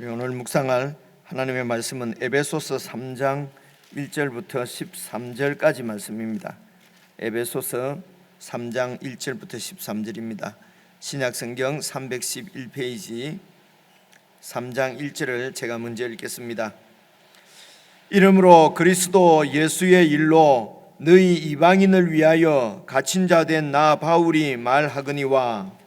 오늘 묵상할 하나님의 말씀은 에베소서 3장 1절부터 13절까지 말씀입니다. 에베소서 3장 1절부터 13절입니다. 신약성경 311페이지 3장 1절을 제가 먼저 읽겠습니다. 이러므로 그리스도 예수의 일로 너희 이방인을 위하여 갇힌 자 된 나 바울이 말하거니와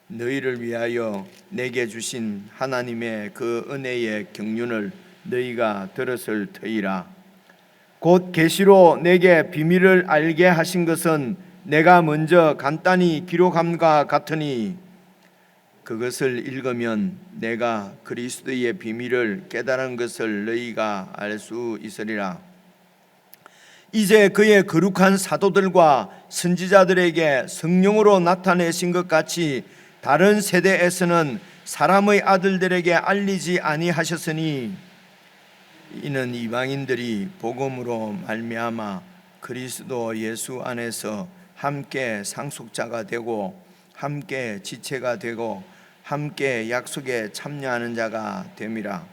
너희를 위하여 내게 주신 하나님의 그 은혜의 경륜을 너희가 들었을 터이라. 곧 계시로 내게 비밀을 알게 하신 것은 내가 먼저 간단히 기록함과 같으니 그것을 읽으면 내가 그리스도의 비밀을 깨달은 것을 너희가 알 수 있으리라. 이제 그의 거룩한 사도들과 선지자들에게 성령으로 나타내신 것 같이 다른 세대에서는 사람의 아들들에게 알리지 아니하셨으니 이는 이방인들이 복음으로 말미암아 그리스도 예수 안에서 함께 상속자가 되고 함께 지체가 되고 함께 약속에 참여하는 자가 됨이라.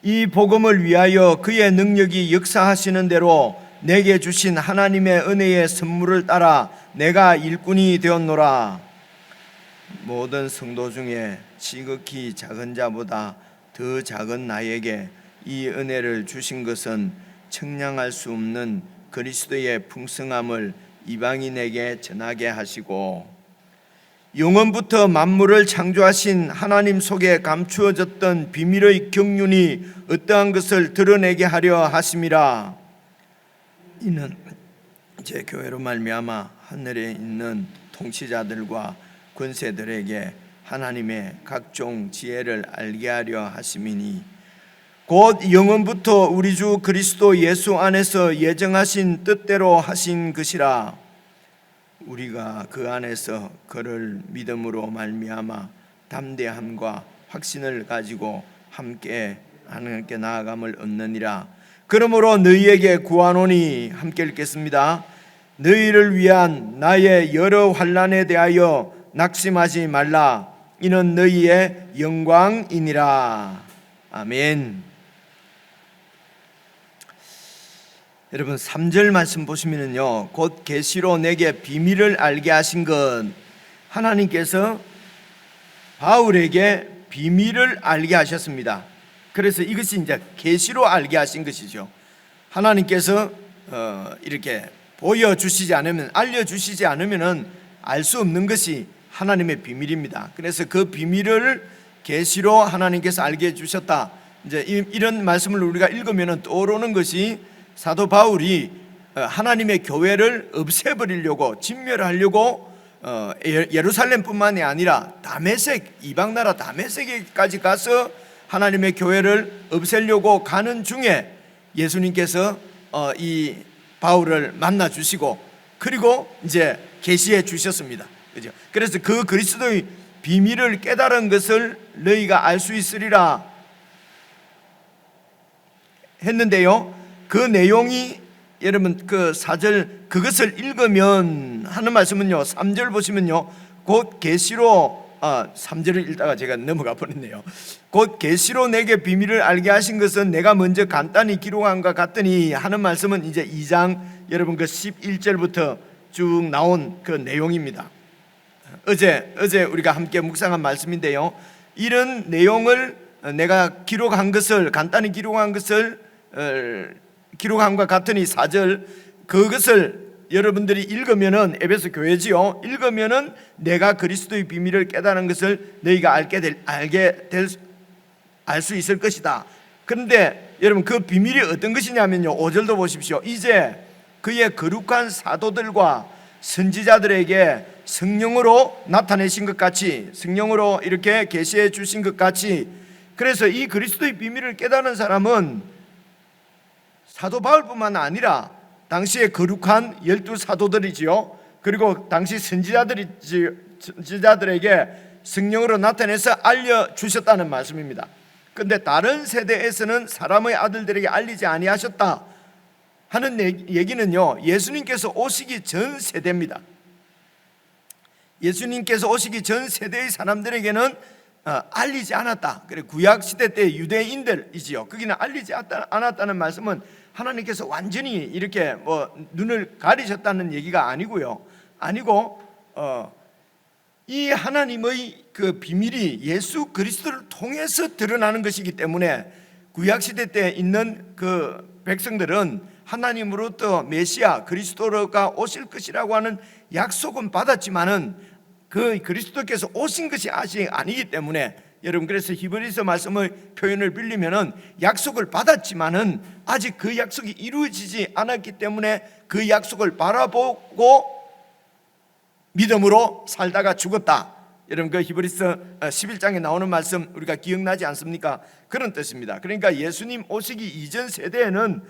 이 복음을 위하여 그의 능력이 역사하시는 대로 내게 주신 하나님의 은혜의 선물을 따라 내가 일꾼이 되었노라. 모든 성도 중에 지극히 작은 자보다 더 작은 나에게 이 은혜를 주신 것은 청량할 수 없는 그리스도의 풍성함을 이방인에게 전하게 하시고 영원부터 만물을 창조하신 하나님 속에 감추어졌던 비밀의 경륜이 어떠한 것을 드러내게 하려 하심이라. 이는 제 교회로 말미암아 하늘에 있는 통치자들과 권세들에게 하나님의 각종 지혜를 알게 하려 하심이니 곧 영원부터 우리 주 그리스도 예수 안에서 예정하신 뜻대로 하신 것이라. 우리가 그 안에서 그를 믿음으로 말미암아 담대함과 확신을 가지고 함께 하나님께 나아감을 얻느니라. 그러므로 너희에게 구하노니, 함께 읽겠습니다. 너희를 위한 나의 여러 환난에 대하여 낙심하지 말라. 이는 너희의 영광이니라. 아멘. 여러분 3절 말씀 보시면요, 곧 계시로 내게 비밀을 알게 하신 것, 하나님께서 바울에게 비밀을 알게 하셨습니다. 그래서 이것이 이제 계시로 알게 하신 것이죠. 하나님께서 이렇게 보여주시지 않으면, 알려주시지 않으면은 알 수 없는 것이 하나님의 비밀입니다. 그래서 그 비밀을 계시로 하나님께서 알게 해주셨다. 이제 이런 말씀을 우리가 읽으면 떠오르는 것이 사도 바울이 하나님의 교회를 없애버리려고, 진멸하려고 예루살렘뿐만이 아니라 다메섹, 이방 나라 다메섹에까지 가서 하나님의 교회를 없애려고 가는 중에 예수님께서 이 바울을 만나 주시고 그리고 이제 계시해 주셨습니다. 그죠? 그래서 그 그리스도의 비밀을 깨달은 것을 너희가 알 수 있으리라 했는데요, 그 내용이 여러분 그 4절 그것을 읽으면 하는 말씀은요, 3절 보시면요, 곧 계시로 3절을 읽다가 제가 넘어가 버렸네요. 곧 계시로 내게 비밀을 알게 하신 것은 내가 먼저 간단히 기록한과 같더니 하는 말씀은 이제 2장 여러분 그 11절부터 쭉 나온 그 내용입니다. 어제 우리가 함께 묵상한 말씀인데요, 이런 내용을 내가 기록한 것을, 간단히 기록한 것을 기록함과 같으니 4절, 그것을 여러분들이 읽으면은, 에베소 교회지요, 읽으면은 내가 그리스도의 비밀을 깨달은 것을 너희가 알 수 있을 것이다. 그런데 여러분 그 비밀이 어떤 것이냐면요, 5절도 보십시오. 이제 그의 거룩한 사도들과 선지자들에게 성령으로 나타내신 것 같이, 성령으로 이렇게 계시해 주신 것 같이, 그래서 이 그리스도의 비밀을 깨달은 사람은 사도 바울뿐만 아니라 당시에 거룩한 12사도들이지요, 그리고 당시 선지자들에게 성령으로 나타내서 알려주셨다는 말씀입니다. 그런데 다른 세대에서는 사람의 아들들에게 알리지 아니하셨다 하는 얘기는요, 예수님께서 오시기 전 세대입니다. 예수님께서 오시기 전 세대의 사람들에게는 알리지 않았다. 그래 구약 시대 때 유대인들이지요. 거기는 알리지 않았다는 말씀은 하나님께서 완전히 이렇게 뭐 눈을 가리셨다는 얘기가 아니고요. 아니고 이 하나님의 그 비밀이 예수 그리스도를 통해서 드러나는 것이기 때문에 구약 시대 때 있는 그 백성들은 하나님으로부터 메시아 그리스도가 오실 것이라고 하는 약속은 받았지만은 그 그리스도께서 오신 것이 아직 아니기 때문에 여러분 그래서 히브리서 말씀의 표현을 빌리면은 약속을 받았지만은 아직 그 약속이 이루어지지 않았기 때문에 그 약속을 바라보고 믿음으로 살다가 죽었다. 여러분 그 히브리서 11장에 나오는 말씀 우리가 기억나지 않습니까? 그런 뜻입니다. 그러니까 예수님 오시기 이전 세대에는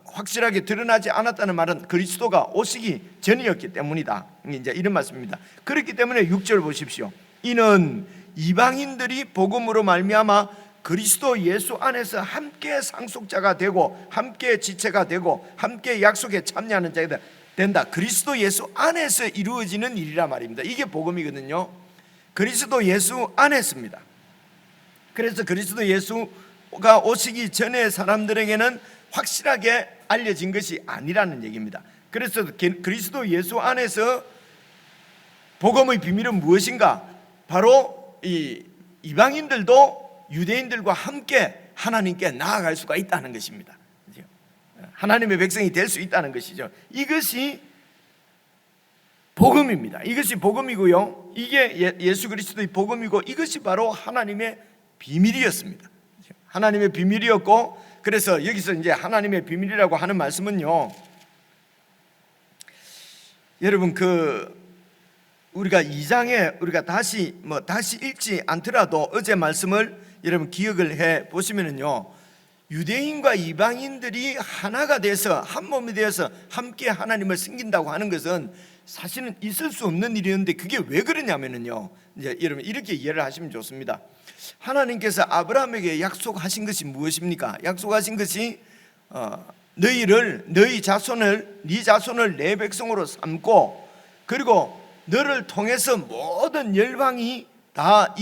확실하게 드러나지 않았다는 말은 그리스도가 오시기 전이었기 때문이다. 이제 이런 말씀입니다. 그렇기 때문에 6절 보십시오. 이는 이방인들이 복음으로 말미암아 그리스도 예수 안에서 함께 상속자가 되고 함께 지체가 되고 함께 약속에 참여하는 자가 된다. 그리스도 예수 안에서 이루어지는 일이라 말입니다. 이게 복음이거든요. 그리스도 예수 안에서입니다. 그래서 그리스도 예수가 오시기 전에 사람들에게는 확실하게 알려진 것이 아니라는 얘기입니다. 그래서 그리스도 예수 안에서 복음의 비밀은 무엇인가? 바로 이 이방인들도 유대인들과 함께 하나님께 나아갈 수가 있다는 것입니다. 하나님의 백성이 될 수 있다는 것이죠. 이것이 복음입니다. 이것이 복음이고요. 이게 예수 그리스도의 복음이고 이것이 바로 하나님의 비밀이었습니다. 하나님의 비밀이었고 그래서 여기서 이제 하나님의 비밀이라고 하는 말씀은요. 여러분 우리가 2장에 우리가 다시 읽지 않더라도 어제 말씀을 여러분 기억을 해 보시면은요. 유대인과 이방인들이 하나가 돼서 한 몸이 되어서 함께 하나님을 섬긴다고 하는 것은 사실은 있을 수 없는 일이었는데 그게 왜 그러냐면요. 이제 여러분 이렇게 이해를 하시면 좋습니다. 하나님께서 아브라함에게 약속하신 것이 무엇입니까? 약속하신 것이 네 자손을 내 백성으로 삼고 그리고 너를 통해서 모든 열방이 다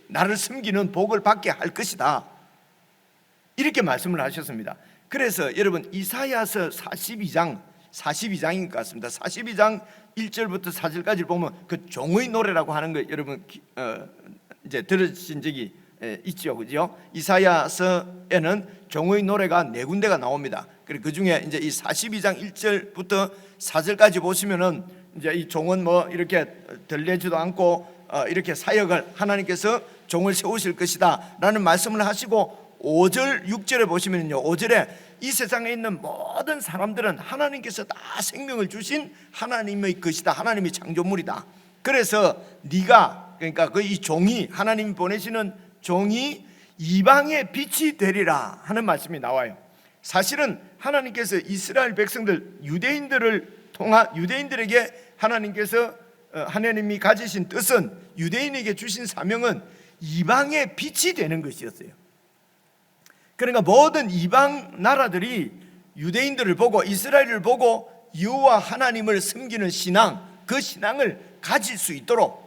나를 섬기는 복을 받게 할 것이다. 이렇게 말씀을 하셨습니다. 그래서 여러분 이사야서 42장인 것 같습니다. 42장 1절부터 4절까지 보면 그 종의 노래라고 하는 거 여러분 이제 들으신 적이 있죠, 그죠? 이사야서에는 종의 노래가 4군데가 나옵니다. 그리고 그 중에 이제 이 42장 1절부터 4절까지 보시면은 이제 이 종은 뭐 이렇게 들리지도 않고 이렇게 사역을 하나님께서 종을 세우실 것이다라는 말씀을 하시고 5절 6절에 보시면요 5절에 이 세상에 있는 모든 사람들은 하나님께서 다 생명을 주신 하나님의 것이다. 하나님의 창조물이다. 그래서 네가 그러니까 이 종이 하나님이 보내시는 종이 이방의 빛이 되리라 하는 말씀이 나와요. 사실은 하나님께서 이스라엘 백성들 유대인들에게 하나님이 가지신 뜻은 유대인에게 주신 사명은 이방의 빛이 되는 것이었어요. 그러니까 모든 이방 나라들이 유대인들을 보고 이스라엘을 보고 여호와 하나님을 섬기는 신앙, 그 신앙을 가질 수 있도록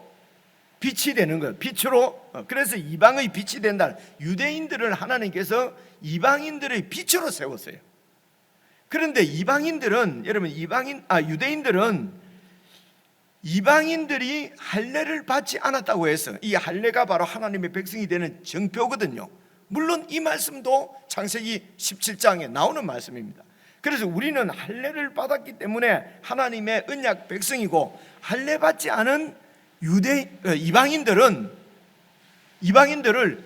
빛이 되는 거예요. 빛으로. 그래서 이방의 빛이 된다. 유대인들을 하나님께서 이방인들의 빛으로 세웠어요. 그런데 유대인들은 이방인들이 할례를 받지 않았다고 해서 이 할례가 바로 하나님의 백성이 되는 정표거든요. 물론 이 말씀도 창세기 17장에 나오는 말씀입니다. 그래서 우리는 할례를 받았기 때문에 하나님의 언약 백성이고 할례 받지 않은 이방인들을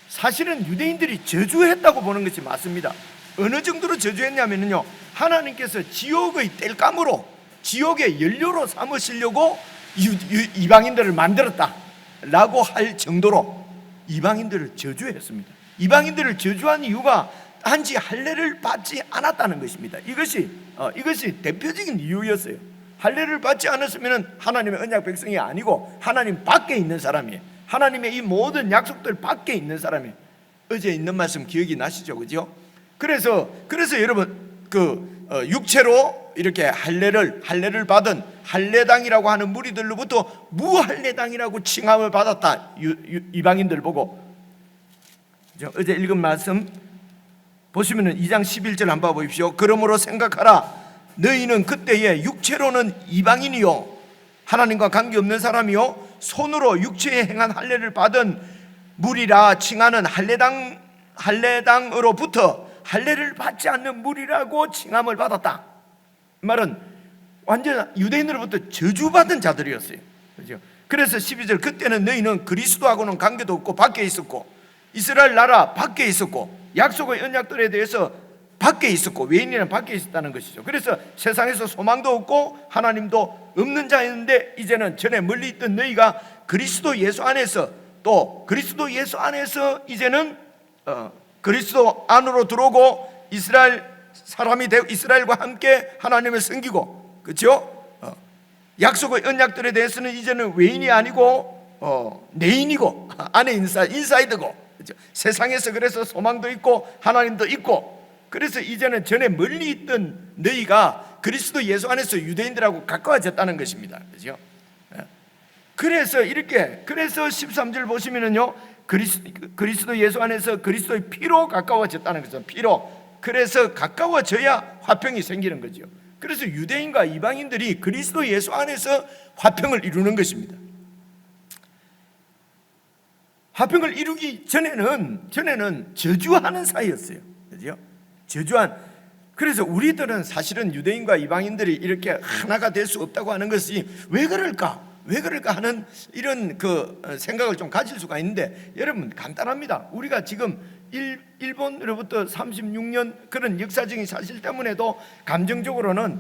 사실은 유대인들이 저주했다고 보는 것이 맞습니다. 어느 정도로 저주했냐면요, 하나님께서 지옥의 땔감으로 지옥의 연료로 삼으시려고 이방인들을 만들었다라고 할 정도로 이방인들을 저주했습니다. 이방인들을 저주한 이유가 단지 할례를 받지 않았다는 것입니다. 이것이 대표적인 이유였어요. 할례를 받지 않았으면 하나님의 언약 백성이 아니고 하나님 밖에 있는 사람이에요. 하나님의 이 모든 약속들 밖에 있는 사람이에요. 어제 있는 말씀 기억이 나시죠, 그죠? 그래서 여러분 육체로 이렇게 할례를 받은 할례당이라고 하는 무리들로부터 무할례당이라고 칭함을 받았다. 이방인들 보고. 어제 읽은 말씀 보시면은 2장 11절 한번 보십시오. 그러므로 생각하라. 너희는 그때에 육체로는 이방인이요 하나님과 관계없는 사람이요 손으로 육체에 행한 할례를 받은 무리라 칭하는 할례당으로부터 할례를 받지 않는 무리라고 칭함을 받았다. 이 말은 완전 유대인으로부터 저주받은 자들이었어요. 그렇죠? 그래서 12절 그때는 너희는 그리스도하고는 관계도 없고 밖에 있었고 이스라엘 나라 밖에 있었고 약속의 언약들에 대해서 밖에 있었고 외인이란 밖에 있었다는 것이죠. 그래서 세상에서 소망도 없고 하나님도 없는 자였는데 이제는 전에 멀리 있던 너희가 그리스도 예수 안에서 또 그리스도 예수 안에서 이제는 그리스도 안으로 들어오고 이스라엘 사람이 되고 이스라엘과 함께 하나님을 섬기고 그렇죠? 약속의 언약들에 대해서는 이제는 외인이 아니고 내인이고 안에 인사이드고 그렇죠? 세상에서 그래서 소망도 있고 하나님도 있고 그래서 이제는 전에 멀리 있던 너희가 그리스도 예수 안에서 유대인들하고 가까워졌다는 것입니다. 그렇죠? 그래서 13절 보시면은요 그리스도 예수 안에서 그리스도의 피로 가까워졌다는 거죠. 피로. 그래서 가까워져야 화평이 생기는 거죠. 그래서 유대인과 이방인들이 그리스도 예수 안에서 화평을 이루는 것입니다. 화평을 이루기 전에는 저주하는 사이였어요. 그렇죠? 그래서 우리들은 사실은 유대인과 이방인들이 이렇게 하나가 될 수 없다고 하는 것이 왜 그럴까 하는 이런 생각을 좀 가질 수가 있는데 여러분 간단합니다. 우리가 지금 일본으로부터 36년 그런 역사적인 사실 때문에도 감정적으로는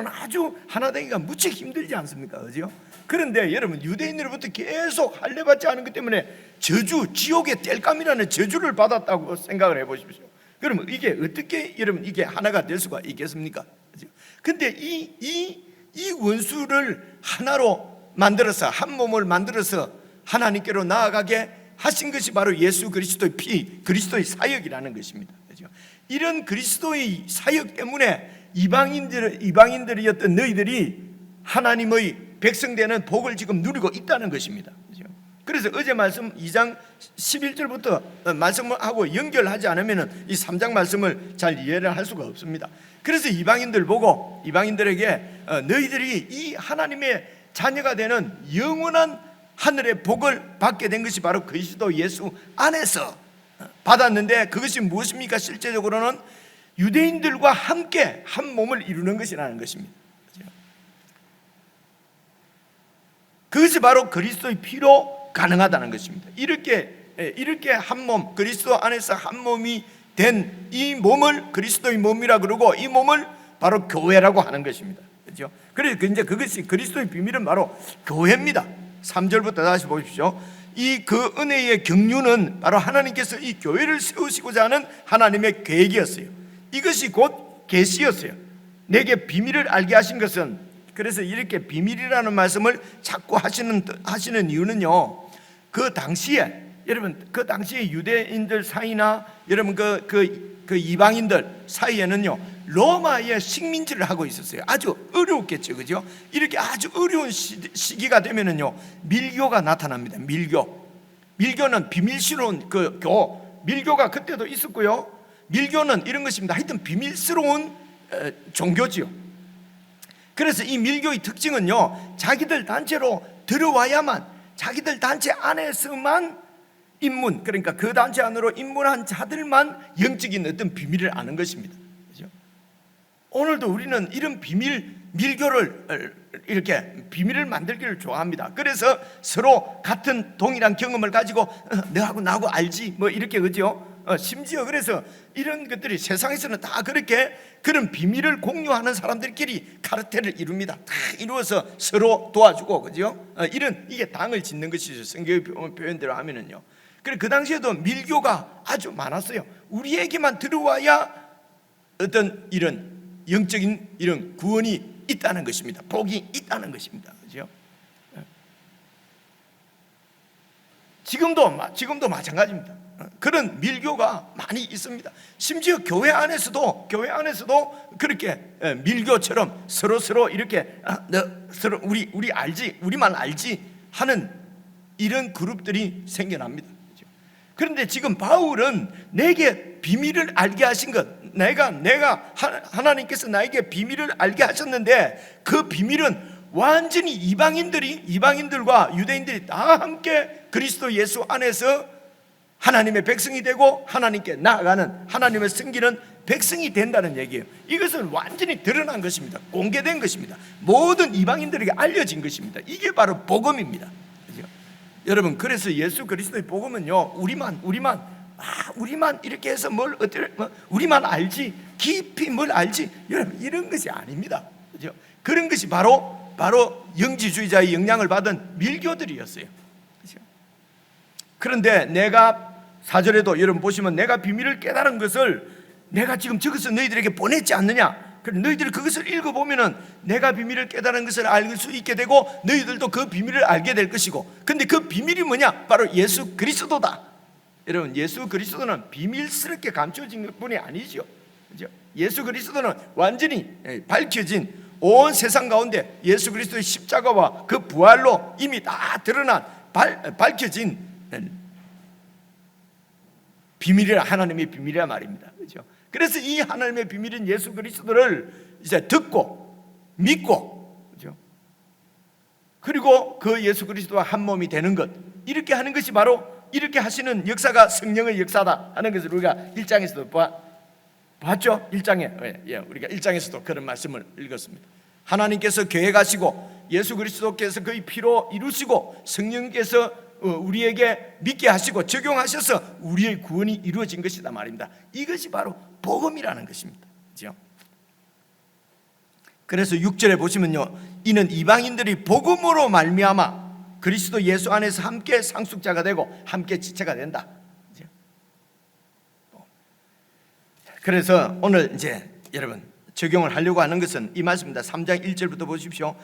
아주 하나 되기가 무척 힘들지 않습니까? 그죠? 그런데 여러분 유대인으로부터 계속 할례받지 않은 것 때문에 지옥의 땔감이라는 저주를 받았다고 생각을 해보십시오. 그러면 이게 어떻게 여러분 이게 하나가 될 수가 있겠습니까? 그죠? 근데 이 원수를 하나로 만들어서 한 몸을 만들어서 하나님께로 나아가게 하신 것이 바로 예수 그리스도의 피, 그리스도의 사역이라는 것입니다. 그죠? 이런 그리스도의 사역 때문에 이방인들이었던 너희들이 하나님의 백성되는 복을 지금 누리고 있다는 것입니다. 그죠? 그래서 어제 말씀 2장 11절부터 말씀을 하고 연결하지 않으면 이 3장 말씀을 잘 이해를 할 수가 없습니다. 그래서 이방인들 보고 이방인들에게 너희들이 이 하나님의 자녀가 되는 영원한 하늘의 복을 받게 된 것이 바로 그리스도 예수 안에서 받았는데 그것이 무엇입니까? 실제적으로는 유대인들과 함께 한 몸을 이루는 것이라는 것입니다. 그것이 바로 그리스도의 피로 가능하다는 것입니다. 이렇게 한 몸, 그리스도 안에서 한 몸이 된 이 몸을 그리스도의 몸이라 그러고 이 몸을 바로 교회라고 하는 것입니다. 그렇죠? 그래서 이제 그것이 그리스도의 비밀은 바로 교회입니다. 3절부터 다시 보십시오. 그 은혜의 경륜은 바로 하나님께서 이 교회를 세우시고자 하는 하나님의 계획이었어요. 이것이 곧 계시였어요. 내게 비밀을 알게 하신 것은, 그래서 이렇게 비밀이라는 말씀을 자꾸 하시는 이유는요, 그 당시에 여러분 그 당시에 유대인들 사이나 여러분 그 이방인들 사이에는요 로마의 식민지를 하고 있었어요. 아주 어려웠겠죠, 그죠? 이렇게 아주 어려운 시기가 되면은요 밀교가 나타납니다. 밀교는 비밀스러운 밀교가 그때도 있었고요. 밀교는 이런 것입니다. 하여튼 비밀스러운 종교지요. 그래서 이 밀교의 특징은요, 자기들 단체로 들어와야만, 자기들 단체 안에서만 입문, 그러니까 그 단체 안으로 입문한 자들만 영적인 어떤 비밀을 아는 것입니다. 그렇죠? 오늘도 우리는 이런 밀교를 이렇게 비밀을 만들기를 좋아합니다. 그래서 서로 같은 동일한 경험을 가지고 너하고 나하고 알지 뭐 이렇게, 그죠? 심지어 그래서 이런 것들이 세상에서는 다 그렇게 그런 비밀을 공유하는 사람들끼리 카르텔을 이룹니다. 다 이루어서 서로 도와주고, 그죠? 이게 당을 짓는 것이죠. 성경의 표현대로 하면은요. 그래, 그 당시에도 밀교가 아주 많았어요. 우리에게만 들어와야 어떤 이런 영적인 이런 구원이 있다는 것입니다. 복이 있다는 것입니다. 그죠? 지금도 마찬가지입니다. 그런 밀교가 많이 있습니다. 심지어 교회 안에서도 그렇게 밀교처럼 서로 이렇게 서로 우리 알지, 우리만 알지 하는 이런 그룹들이 생겨납니다. 그런데 지금 바울은 내게 비밀을 알게 하신 것, 하나님께서 나에게 비밀을 알게 하셨는데 그 비밀은 완전히 이방인들과 유대인들이 다 함께 그리스도 예수 안에서 하나님의 백성이 되고 하나님께 나아가는, 하나님을 섬기는 백성이 된다는 얘기예요. 이것은 완전히 드러난 것입니다. 공개된 것입니다. 모든 이방인들에게 알려진 것입니다. 이게 바로 복음입니다. 그렇죠? 여러분, 그래서 예수 그리스도의 복음은요, 우리만 이렇게 해서 우리만 알지, 깊이 뭘 알지, 여러분, 이런 것이 아닙니다. 그렇죠? 그런 것이 바로 영지주의자의 영향을 받은 밀교들이었어요. 그렇죠? 그런데 내가 4절에도 여러분 보시면 내가 비밀을 깨달은 것을 내가 지금 적어서 너희들에게 보냈지 않느냐. 그럼 너희들이 그것을 읽어보면은 내가 비밀을 깨달은 것을 알 수 있게 되고 너희들도 그 비밀을 알게 될 것이고, 근데 그 비밀이 뭐냐? 바로 예수 그리스도다. 여러분, 예수 그리스도는 비밀스럽게 감춰진 분이 아니죠. 그렇죠? 예수 그리스도는 완전히 밝혀진, 온 세상 가운데 예수 그리스도의 십자가와 그 부활로 이미 다 드러난 밝혀진 비밀이라, 하나님의 비밀이라 말입니다. 그렇죠? 그래서 이 하나님의 비밀인 예수 그리스도를 이제 듣고 믿고, 그렇죠? 그리고 그 예수 그리스도와 한 몸이 되는 것, 이렇게 하는 것이 바로, 이렇게 하시는 역사가 성령의 역사다 하는 것을 우리가 1장에서도 봤죠? 1장에 우리가 1장에서도 그런 말씀을 읽었습니다. 하나님께서 계획하시고 예수 그리스도께서 그의 피로 이루시고 성령께서 우리에게 믿게 하시고 적용하셔서 우리의 구원이 이루어진 것이다 말입니다. 이것이 바로 복음이라는 것입니다. 그렇죠? 그래서 6절에 보시면요, 이는 이방인들이 복음으로 말미암아 그리스도 예수 안에서 함께 상속자가 되고 함께 지체가 된다. 그래서 오늘 이제 여러분 적용을 하려고 하는 것은 이 말씀입니다. 3장 1절부터 보십시오.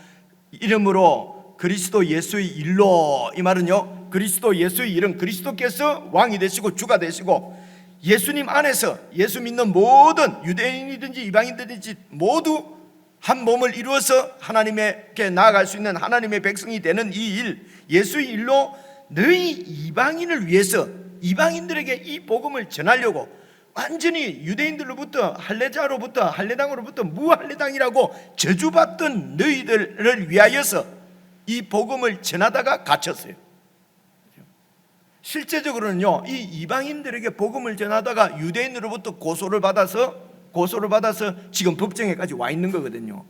이름으로 그리스도 예수의 일로, 이 말은요, 그리스도 예수의 일은 그리스도께서 왕이 되시고 주가 되시고 예수님 안에서 예수 믿는 모든 유대인이든지 이방인들이든지 모두 한 몸을 이루어서 하나님께 나아갈 수 있는 하나님의 백성이 되는 이 일, 예수의 일로 너희 이방인을 위해서 이방인들에게 이 복음을 전하려고 완전히 유대인들로부터 할례당으로부터 무할례당이라고 저주받던 너희들을 위하여서 이 복음을 전하다가 갇혔어요. 실제적으로는요, 이 이방인들에게 복음을 전하다가 유대인으로부터 고소를 받아서 지금 법정에까지 와 있는 거거든요.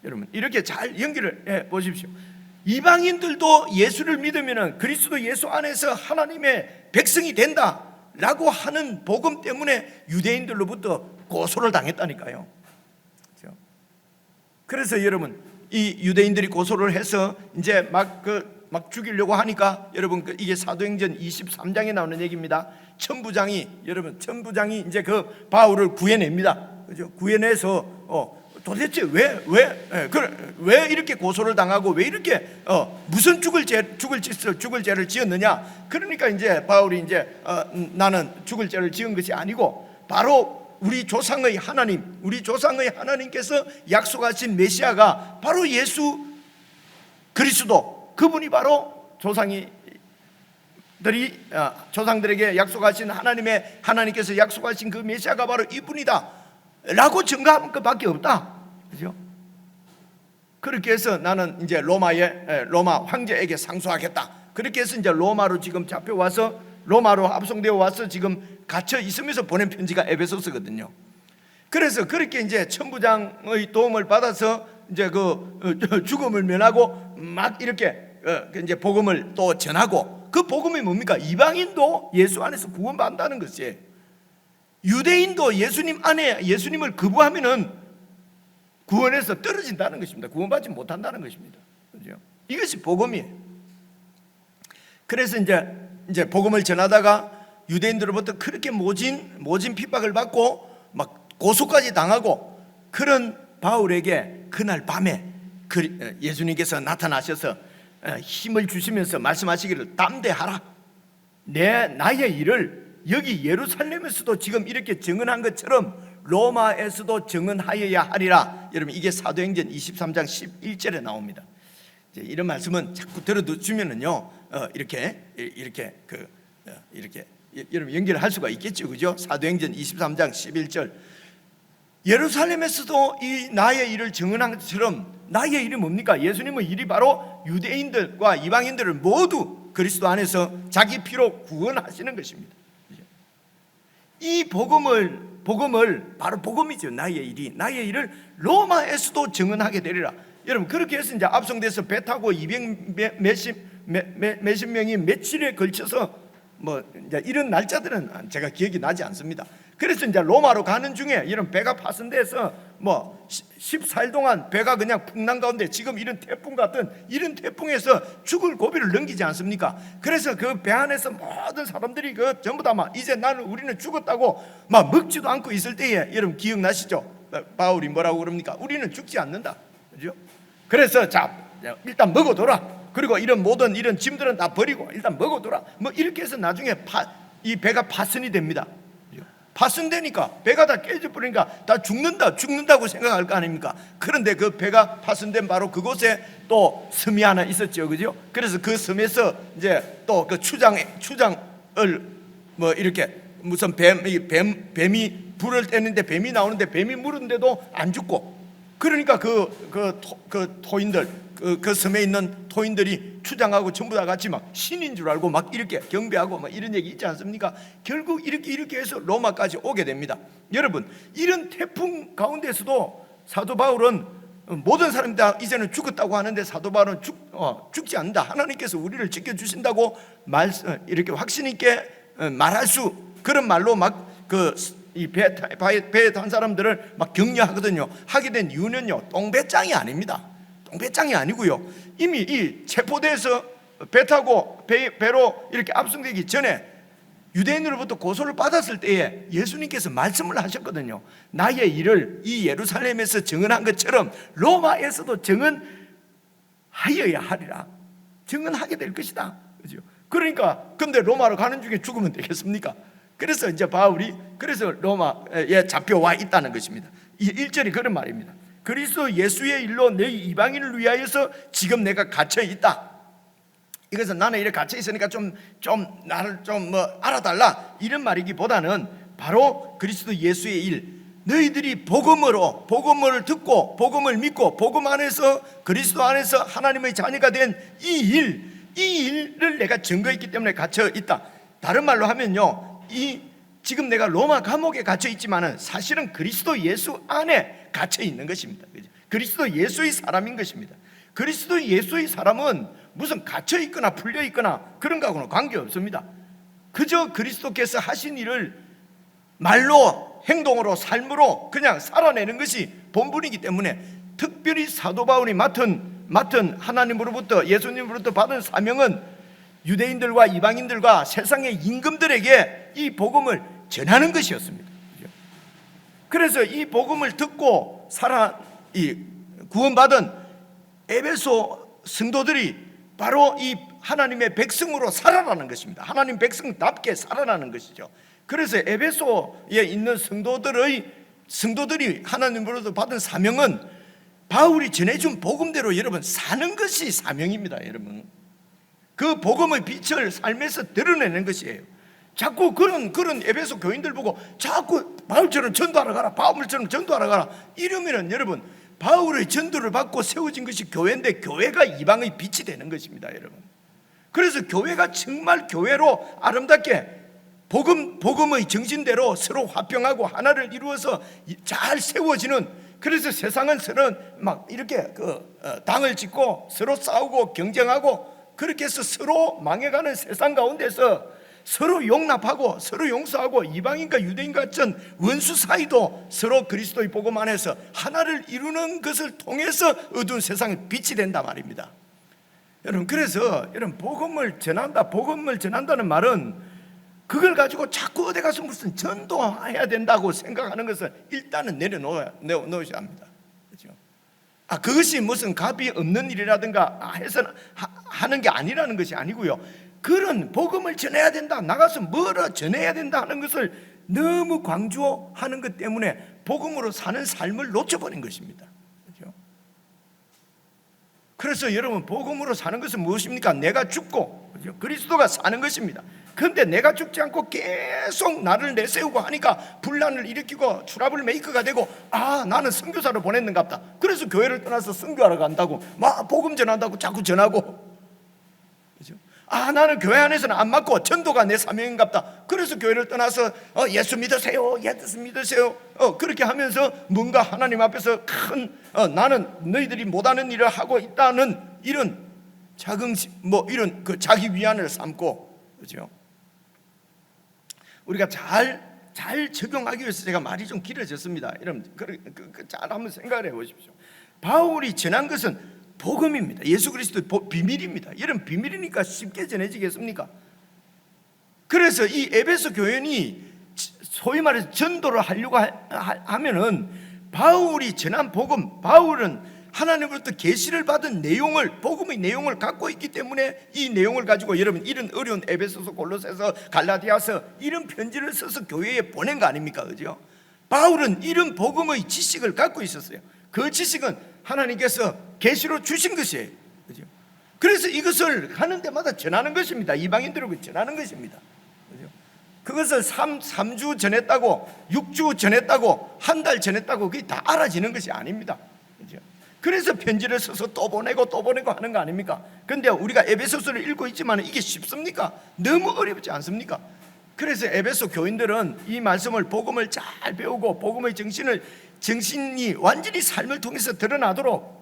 여러분, 이렇게 잘 연결을 해 보십시오. 이방인들도 예수를 믿으면 그리스도 예수 안에서 하나님의 백성이 된다 라고 하는 복음 때문에 유대인들로부터 고소를 당했다니까요. 그래서 여러분, 이 유대인들이 고소를 해서 이제 막 죽이려고 하니까, 여러분, 이게 사도행전 23장에 나오는 얘기입니다. 천부장이 이제 그 바울을 구해냅니다. 그죠? 구해내서 도대체 왜 이렇게 고소를 당하고 왜 이렇게 무슨 죽을 죄를 지었느냐? 그러니까 이제 바울이 이제 나는 죽을 죄를 지은 것이 아니고 바로 우리 조상의 하나님께서 약속하신 메시아가 바로 예수 그리스도, 그분이 바로 조상들에게 약속하신 하나님께서 약속하신 그 메시아가 바로 이분이다 라고 증거한 것밖에 없다. 그죠? 그렇게 해서 나는 이제 로마 황제에게 상소하겠다. 그렇게 해서 이제 로마로 지금 잡혀와서, 로마로 합송되어 와서 지금 갇혀 있으면서 보낸 편지가 에베소서거든요. 그래서 그렇게 이제 천부장의 도움을 받아서 이제 그 죽음을 면하고 막 이렇게 이제 복음을 또 전하고, 그 복음이 뭡니까? 이방인도 예수 안에서 구원받는다는 것이에요. 유대인도 예수님 안에 예수님을 거부하면은 구원에서 떨어진다는 것입니다. 구원받지 못한다는 것입니다. 그렇죠? 이것이 복음이에요. 그래서 이제 복음을 전하다가 유대인들로부터 그렇게 모진 핍박을 받고 막 고소까지 당하고, 그런 바울에게 그날 밤에 예수님께서 나타나셔서 힘을 주시면서 말씀하시기를 담대하라. 나의 일을 여기 예루살렘에서도 지금 이렇게 증언한 것처럼 로마에서도 증언하여야 하리라. 여러분, 이게 사도행전 23장 11절에 나옵니다. 이런 말씀은 자꾸 들어두시면은요, 이렇게 여러분 연결할 수가 있겠죠, 그죠? 사도행전 23장 11절. 예루살렘에서도 이 나의 일을 증언한 것처럼 나의 일이 뭡니까? 예수님의 일이 바로 유대인들과 이방인들을 모두 그리스도 안에서 자기 피로 구원하시는 것입니다. 이 복음을 바로 복음이죠. 나의 일을 로마에서도 증언하게 되리라. 여러분, 그렇게 해서 이제 압송돼서 배 타고 200 몇십 명이 며칠에 걸쳐서 이제 이런 날짜들은 제가 기억이 나지 않습니다. 그래서 이제 로마로 가는 중에 이런 배가 파손돼서 14일 동안 배가 그냥 풍랑 가운데, 지금 이런 태풍 같은 이런 태풍에서 죽을 고비를 넘기지 않습니까? 그래서 그 배 안에서 모든 사람들이 전부 다 이제 우리는 죽었다고 먹지도 않고 있을 때에, 여러분 기억나시죠? 바울이 뭐라고 그럽니까? 우리는 죽지 않는다, 그죠? 그래서 자, 일단 먹어둬라. 그리고 모든 이런 짐들은 다 버리고 일단 먹어둬라. 이렇게 해서 나중에 이 배가 파손이 됩니다. 파손되니까 배가 다 깨져버리니까 다 죽는다고 생각할 거 아닙니까? 그런데 그 배가 파손된 바로 그곳에 또 섬이 하나 있었죠, 그죠? 그래서 그 섬에서 이제 또 그 추장을 이렇게 무슨 뱀이 불을 떼는데 뱀이 나오는데 뱀이 물은데도 안 죽고, 그러니까 그 토인들, 그 섬에 있는 토인들이 추장하고 전부 다 같이 신인 줄 알고 이렇게 경배하고 이런 얘기 있지 않습니까? 결국 이렇게 해서 로마까지 오게 됩니다. 여러분, 이런 태풍 가운데서도 사도 바울은 모든 사람이 다 이제는 죽었다고 하는데 사도 바울은 죽지 않는다. 하나님께서 우리를 지켜주신다고 이렇게 확신 있게 말할 수, 그런 말로 이 배에 탄 사람들을 격려하거든요. 하게 된 이유는요, 똥배짱이 아닙니다. 똥배짱이 아니고요, 이미 이 체포돼서 배 타고 배로 이렇게 압송되기 전에 유대인으로부터 고소를 받았을 때에 예수님께서 말씀을 하셨거든요. 나의 일을 이 예루살렘에서 증언한 것처럼 로마에서도 증언하여야 하리라. 증언하게 될 것이다, 그죠? 그러니까 근데 로마로 가는 중에 죽으면 되겠습니까? 그래서 이제 바울이 로마에 잡혀와 있다는 것입니다. 1절이 그런 말입니다. 그리스도 예수의 일로 너희 이방인을 위하여서 지금 내가 갇혀 있다. 이것은 나는 이렇게 갇혀 있으니까 좀 나를 알아달라, 이런 말이기보다는 바로 그리스도 예수의 일, 너희들이 복음을 듣고 복음을 믿고 복음 안에서 그리스도 안에서 하나님의 자녀가 된 이 일을 내가 증거했기 때문에 갇혀 있다. 다른 말로 하면요, 지금 내가 로마 감옥에 갇혀 있지만은 사실은 그리스도 예수 안에 갇혀 있는 것입니다. 그리스도 예수의 사람인 것입니다. 그리스도 예수의 사람은 무슨 갇혀 있거나 풀려 있거나 그런 거하고는 관계 없습니다. 그저 그리스도께서 하신 일을 말로, 행동으로, 삶으로 그냥 살아내는 것이 본분이기 때문에, 특별히 사도 바울이 맡은 하나님으로부터, 예수님으로부터 받은 사명은 유대인들과 이방인들과 세상의 임금들에게 이 복음을 전하는 것이었습니다. 그래서 이 복음을 듣고 구원받은 에베소 성도들이 바로 이 하나님의 백성으로 살아나는 것입니다. 하나님 백성답게 살아나는 것이죠. 그래서 에베소에 있는 성도들이 하나님으로부터 받은 사명은 바울이 전해준 복음대로 여러분 사는 것이 사명입니다. 여러분, 그 복음의 빛을 삶에서 드러내는 것이에요. 자꾸 그런 에베소 교인들 보고 자꾸 바울처럼 전도하러 가라, 바울처럼 전도하러 가라 이러면은 여러분, 바울의 전도를 받고 세워진 것이 교회인데 교회가 이방의 빛이 되는 것입니다, 여러분. 그래서 교회가 정말 교회로 아름답게 복음의 정신대로 서로 화평하고 하나를 이루어서 잘 세워지는, 그래서 세상은 서로 이렇게 당을 짓고 서로 싸우고 경쟁하고 그렇게 해서 서로 망해가는 세상 가운데서 서로 용납하고 서로 용서하고 이방인과 유대인 같은 원수 사이도 서로 그리스도의 복음 안에서 하나를 이루는 것을 통해서 어두운 세상에 빛이 된단 말입니다. 여러분, 그래서 복음을 전한다는 말은 그걸 가지고 자꾸 어디 가서 무슨 전도해야 된다고 생각하는 것은 일단은 내려놓으셔야 합니다. 그렇죠? 그것이 무슨 값이 없는 일이라든가 해서 하는 게 아니라는 것이 아니고요. 그런 복음을 전해야 된다, 나가서 뭐라 전해야 된다 하는 것을 너무 강조하는 것 때문에 복음으로 사는 삶을 놓쳐버린 것입니다. 그렇죠? 그래서 여러분, 복음으로 사는 것은 무엇입니까? 내가 죽고, 그렇죠? 그리스도가 사는 것입니다. 그런데 내가 죽지 않고 계속 나를 내세우고 하니까 분란을 일으키고 트러블 메이커가 되고, 나는 선교사로 보냈는가 보다. 그래서 교회를 떠나서 선교하러 간다고 막 복음 전한다고 자꾸 전하고, 그렇죠? 나는 교회 안에서는 안 맞고 전도가 내 사명인가 보다. 그래서 교회를 떠나서 예수 믿으세요, 예수 믿으세요, 그렇게 하면서 뭔가 하나님 앞에서 큰 나는 너희들이 못하는 일을 하고 있다는 이런 이런 그 자기 위안을 삼고, 그렇죠? 우리가 잘 적용하기 위해서 제가 말이 좀 길어졌습니다. 여러분, 잘 한번 생각을 해보십시오. 바울이 전한 것은 복음입니다. 예수 그리스도의 비밀입니다. 여러분, 비밀이니까 쉽게 전해지겠습니까? 그래서 이 에베소 교회니 소위 말해서 전도를 하려고 하면은 바울이 전한 복음, 바울은 하나님으로부터 계시를 받은 내용을, 복음의 내용을 갖고 있기 때문에 이 내용을 가지고 여러분, 이런 어려운 에베소서, 골로새서, 갈라디아서 이런 편지를 써서 교회에 보낸 거 아닙니까? 그죠? 바울은 이런 복음의 지식을 갖고 있었어요. 그 지식은 하나님께서 계시로 주신 것이에요. 그죠? 그래서 이것을 하는 데마다 전하는 것입니다. 이방인들에게 전하는 것입니다. 그죠? 그것을 3주 전했다고, 6주 전했다고, 한 달 전했다고 그게 다 알아지는 것이 아닙니다. 그죠? 그래서 편지를 써서 또 보내고 또 보내고 하는 거 아닙니까? 그런데 우리가 에베소서를 읽고 있지만 이게 쉽습니까? 너무 어렵지 않습니까? 그래서 에베소 교인들은 이 말씀을, 복음을 잘 배우고 복음의 정신이 완전히 삶을 통해서 드러나도록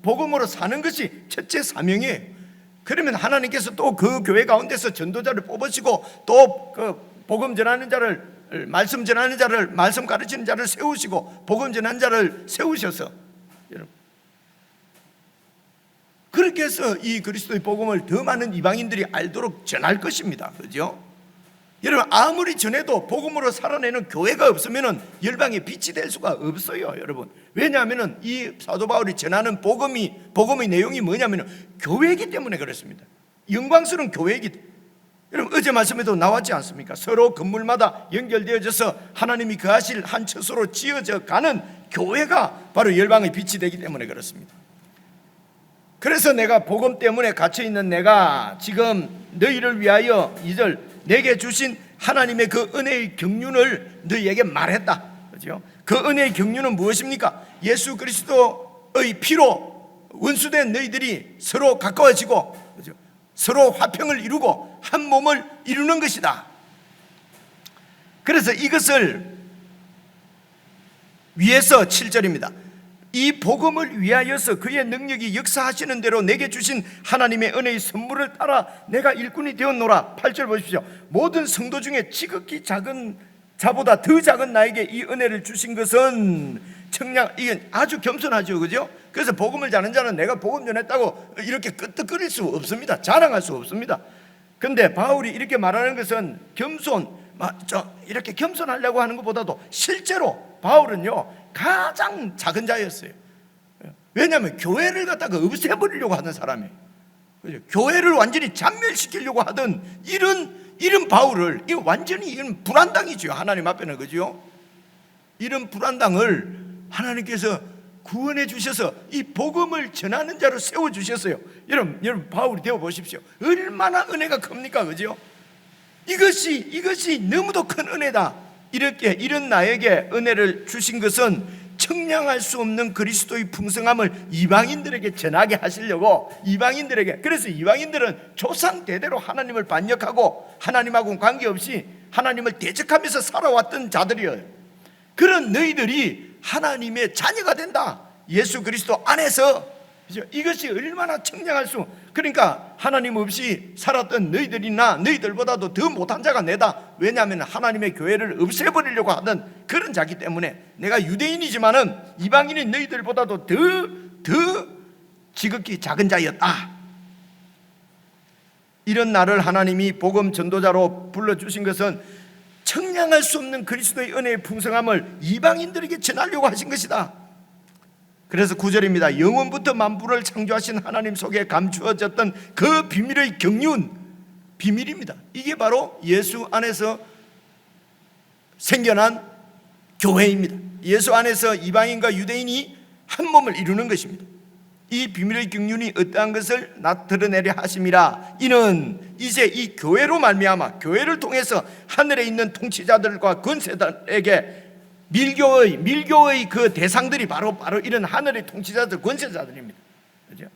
복음으로 사는 것이 첫째 사명이에요. 그러면 하나님께서 또 그 교회 가운데서 전도자를 뽑으시고 또 그 복음 전하는 자를, 말씀 전하는 자를, 말씀 가르치는 자를 세우시고 복음 전하는 자를 세우셔서, 여러분, 그렇게 해서 이 그리스도의 복음을 더 많은 이방인들이 알도록 전할 것입니다. 그죠? 여러분, 아무리 전해도 복음으로 살아내는 교회가 없으면 열방의 빛이 될 수가 없어요. 여러분, 왜냐하면 이 사도 바울이 전하는 복음의 내용이 뭐냐면 교회이기 때문에 그렇습니다. 영광스러운 교회이기 때문에. 여러분, 어제 말씀에도 나왔지 않습니까? 서로 건물마다 연결되어져서 하나님이 거하실 한 처소로 지어져 가는 교회가 바로 열방의 빛이 되기 때문에 그렇습니다. 그래서 내가 복음 때문에 갇혀있는 내가 지금 너희를 위하여 2절 내게 주신 하나님의 그 은혜의 경륜을 너희에게 말했다. 그렇죠? 그 은혜의 경륜은 무엇입니까? 예수 그리스도의 피로 원수된 너희들이 서로 가까워지고, 그렇죠? 서로 화평을 이루고 한 몸을 이루는 것이다. 그래서 이것을 위해서 7절입니다. 이 복음을 위하여서 그의 능력이 역사하시는 대로 내게 주신 하나님의 은혜의 선물을 따라 내가 일꾼이 되었노라. 8절 보십시오. 모든 성도 중에 지극히 작은 자보다 더 작은 나에게 이 은혜를 주신 것은 이게 아주 겸손하죠, 그죠? 그래서 복음을 전하는 자는 내가 복음 전했다고 이렇게 끄떡거릴 수 없습니다. 자랑할 수 없습니다. 그런데 바울이 이렇게 말하는 것은 이렇게 겸손하려고 하는 것보다도 실제로 바울은요 가장 작은 자였어요. 왜냐하면 교회를 갖다가 없애버리려고 하는 사람이에요. 그죠? 교회를 완전히 잔멸시키려고 하던 이런 바울을, 이 완전히 이런 불안당이죠, 하나님 앞에는. 그죠? 이런 불안당을 하나님께서 구원해 주셔서 이 복음을 전하는 자로 세워 주셨어요. 여러분 바울이 되어 보십시오. 얼마나 은혜가 큽니까, 그죠? 이것이 너무도 큰 은혜다. 이런 나에게 은혜를 주신 것은 청량할 수 없는 그리스도의 풍성함을 이방인들에게 전하게 하시려고, 그래서 이방인들은 조상 대대로 하나님을 반역하고 하나님하고는 관계없이 하나님을 대적하면서 살아왔던 자들이에요. 그런 너희들이 하나님의 자녀가 된다. 예수 그리스도 안에서. 이것이 얼마나 청량할 수, 그러니까 하나님 없이 살았던 너희들이나 너희들보다도 더 못한 자가 내다. 왜냐하면 하나님의 교회를 없애버리려고 하던 그런 자기 때문에 내가 유대인이지만은 이방인인 너희들보다도 더 지극히 작은 자였다. 이런 나를 하나님이 복음 전도자로 불러주신 것은 청량할 수 없는 그리스도의 은혜의 풍성함을 이방인들에게 전하려고 하신 것이다. 그래서 9절입니다. 영원부터 만물을 창조하신 하나님 속에 감추어졌던 그 비밀의 경륜, 비밀입니다. 이게 바로 예수 안에서 생겨난 교회입니다. 예수 안에서 이방인과 유대인이 한 몸을 이루는 것입니다. 이 비밀의 경륜이 어떠한 것을 나타내려 하심이라. 이는 이제 이 교회로 말미암아 교회를 통해서 하늘에 있는 통치자들과 권세들에게 밀교의 그 대상들이 바로 이런 하늘의 통치자들, 권세자들입니다. 그렇죠?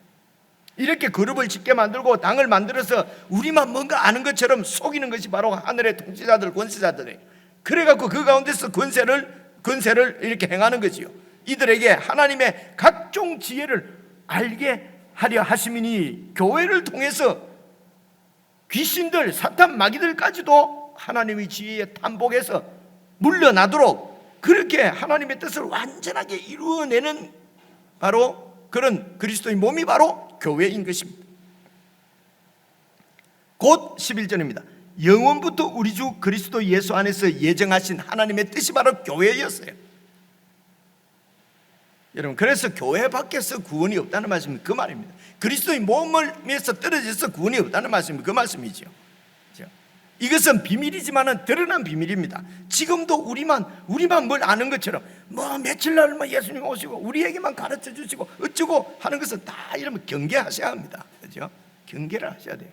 이렇게 그룹을 짓게 만들고 당을 만들어서 우리만 뭔가 아는 것처럼 속이는 것이 바로 하늘의 통치자들, 권세자들이에요. 그래갖고 그 가운데서 권세를 이렇게 행하는 거지요. 이들에게 하나님의 각종 지혜를 알게 하려 하심이니, 교회를 통해서 귀신들, 사탄, 마귀들까지도 하나님의 지혜에 탐복해서 물러나도록 그렇게 하나님의 뜻을 완전하게 이루어내는 바로 그런 그리스도의 몸이 바로 교회인 것입니다. 곧 11절입니다. 영원부터 우리 주 그리스도 예수 안에서 예정하신 하나님의 뜻이 바로 교회였어요. 여러분, 그래서 교회 밖에서 구원이 없다는 말씀이 그 말입니다. 그리스도의 몸에서 떨어져서 구원이 없다는 말씀이 그 말씀이죠. 이것은 비밀이지만은 드러난 비밀입니다. 지금도 우리만 뭘 아는 것처럼 뭐 며칠 날만 예수님 오시고 우리에게만 가르쳐 주시고 어쩌고 하는 것은 다 이러면 경계하셔야 합니다. 그렇죠? 경계를 하셔야 돼요.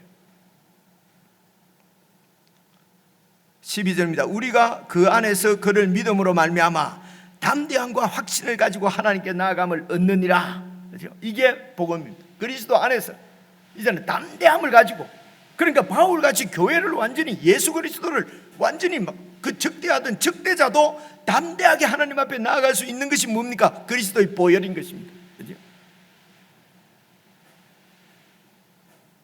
12절입니다. 우리가 그 안에서 그를 믿음으로 말미암아 담대함과 확신을 가지고 하나님께 나아감을 얻느니라. 그렇죠? 이게 복음입니다. 그리스도 안에서 이제는 담대함을 가지고, 그러니까 바울같이 교회를 완전히, 예수 그리스도를 완전히 막 그 적대하던 적대자도 담대하게 하나님 앞에 나아갈 수 있는 것이 뭡니까? 그리스도의 보혈인 것입니다. 그렇죠?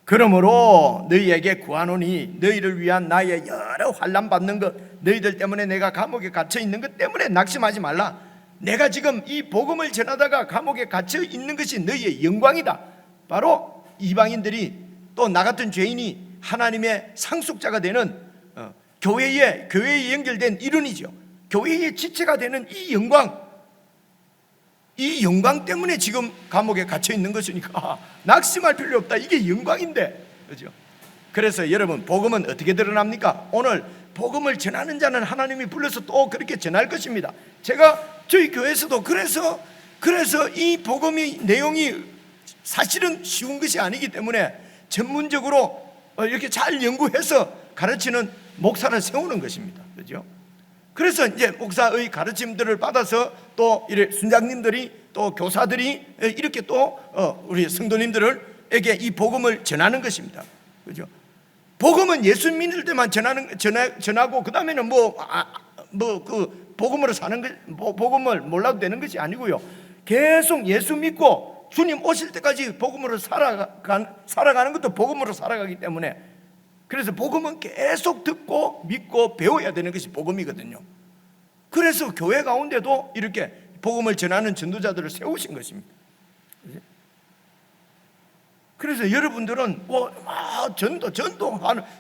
그러므로 너희에게 구하노니 너희를 위한 나의 여러 환난 받는 것, 너희들 때문에 내가 감옥에 갇혀 있는 것 때문에 낙심하지 말라. 내가 지금 이 복음을 전하다가 감옥에 갇혀 있는 것이 너희의 영광이다. 바로 이방인들이 또 나 같은 죄인이 하나님의 상속자가 되는 교회에 연결된 이론이죠. 교회의 지체가 되는 이 영광 때문에 지금 감옥에 갇혀 있는 것이니까 낙심할 필요 없다. 이게 영광인데, 그렇죠? 그래서 여러분, 복음은 어떻게 드러납니까? 오늘 복음을 전하는 자는 하나님이 불러서 또 그렇게 전할 것입니다. 제가 저희 교회에서도 그래서 이 복음의 내용이 사실은 쉬운 것이 아니기 때문에 전문적으로 이렇게 잘 연구해서 가르치는 목사를 세우는 것입니다. 그렇죠? 그래서 이제 목사의 가르침들을 받아서 또 이래 순장님들이 또 교사들이 이렇게 또 우리 성도님들에게 이 복음을 전하는 것입니다. 그렇죠? 복음은 예수 믿을 때만 전하고 그 다음에는 그 복음으로 사는 것, 복음을 몰라도 되는 것이 아니고요. 계속 예수 믿고 주님 오실 때까지 복음으로 살아가는 것도 복음으로 살아가기 때문에, 그래서 복음은 계속 듣고 믿고 배워야 되는 것이 복음이거든요. 그래서 교회 가운데도 이렇게 복음을 전하는 전도자들을 세우신 것입니다. 그래서 여러분들은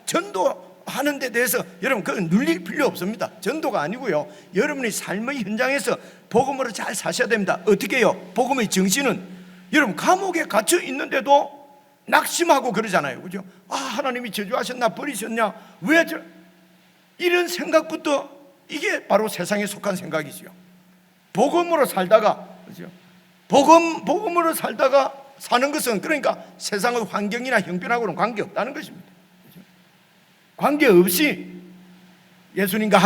전도하는 데 대해서 여러분 그건 눌릴 필요 없습니다. 전도가 아니고요, 여러분의 삶의 현장에서 복음으로 잘 사셔야 됩니다. 어떻게 해요? 복음의 정신은 여러분 감옥에 갇혀 있는데도 낙심하고 그러잖아요. 그죠? 하나님이 저주하셨나, 버리셨냐, 왜 이런 생각부터, 이게 바로 세상에 속한 생각이죠. 복음으로 살다가, 그죠? 복음으로 살다가 사는 것은, 그러니까 세상의 환경이나 형편하고는 관계없다는 것입니다. 그죠? 관계없이 예수님과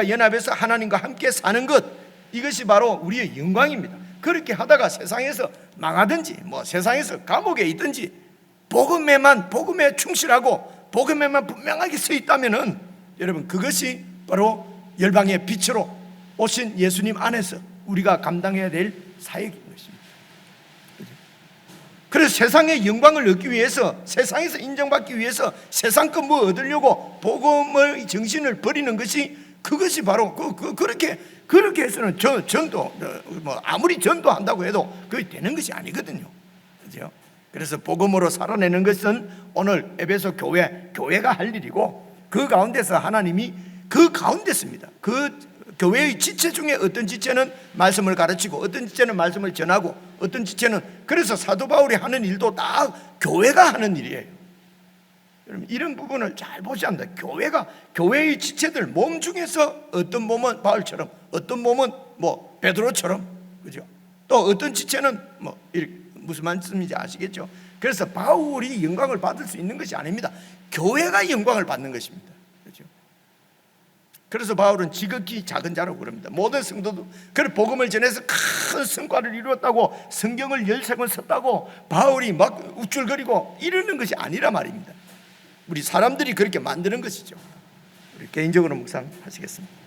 연합해서 하나님과 함께 사는 것, 이것이 바로 우리의 영광입니다. 그렇게 하다가 세상에서 망하든지 세상에서 감옥에 있든지 복음에 충실하고 복음에만 분명하게 서 있다면은 여러분, 그것이 바로 열방의 빛으로 오신 예수님 안에서 우리가 감당해야 될 사역인 것입니다. 그래서 세상의 영광을 얻기 위해서, 세상에서 인정받기 위해서 세상 것 얻으려고 복음의 정신을 버리는 것이, 그것이 바로 그렇게 해서는 전도 아무리 전도한다고 해도 그게 되는 것이 아니거든요. 그렇죠? 그래서 복음으로 살아내는 것은 오늘 에베소 교회가 할 일이고, 그 가운데서 하나님이 그 가운데서입니다. 그 교회의 지체 중에 어떤 지체는 말씀을 가르치고, 어떤 지체는 말씀을 전하고, 어떤 지체는, 그래서 사도 바울이 하는 일도 다 교회가 하는 일이에요. 여러분 이런 부분을 잘 보셔야 합니다. 교회의 지체들 몸 중에서 어떤 몸은 바울처럼, 어떤 몸은 뭐 베드로처럼, 그죠? 또 어떤 지체는 뭐 무슨 말씀인지 아시겠죠? 그래서 바울이 영광을 받을 수 있는 것이 아닙니다. 교회가 영광을 받는 것입니다. 그죠? 그래서 바울은 지극히 작은 자라고 그럽니다. 모든 성도도 그래 복음을 전해서 큰 성과를 이루었다고 성경을 13권 썼다고 바울이 막 우쭐거리고 이러는 것이 아니라 말입니다. 우리 사람들이 그렇게 만드는 것이죠. 우리 개인적으로 묵상하시겠습니다.